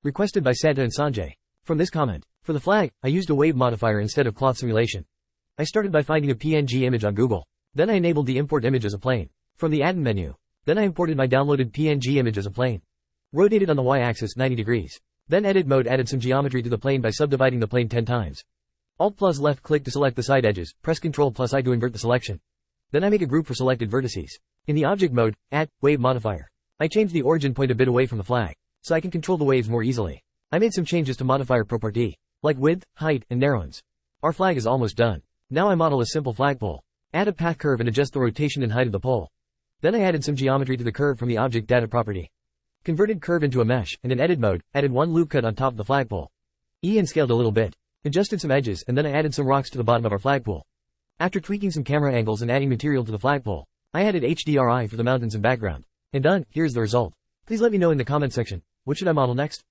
Requested by Santa and Sanjay. From this comment. For the flag, I used a wave modifier instead of cloth simulation. I started by finding a PNG image on Google. Then I enabled the import image as a plane. From the add-in menu. Then I imported my downloaded PNG image as a plane. Rotated on the y-axis 90 degrees. Then edit mode added some geometry to the plane by subdividing the plane 10 times. Alt plus left click to select the side edges, press Ctrl plus I to invert the selection. Then I make a group for selected vertices. In the object mode, add wave modifier. I change the origin point a bit away from the flag, so I can control the waves more easily. I made some changes to modifier property, like width, height, and narrowness. Our flag is almost done. Now I model a simple flagpole. Add a path curve and adjust the rotation and height of the pole. Then I added some geometry to the curve from the object data property. Converted curve into a mesh, and in edit mode, added one loop cut on top of the flagpole. And scaled a little bit. Adjusted some edges and then I added some rocks to the bottom of our flagpole. After tweaking some camera angles and adding material to the flagpole, I added HDRI for the mountains and background. And done, here's the result. Please let me know in the comment section, what should I model next?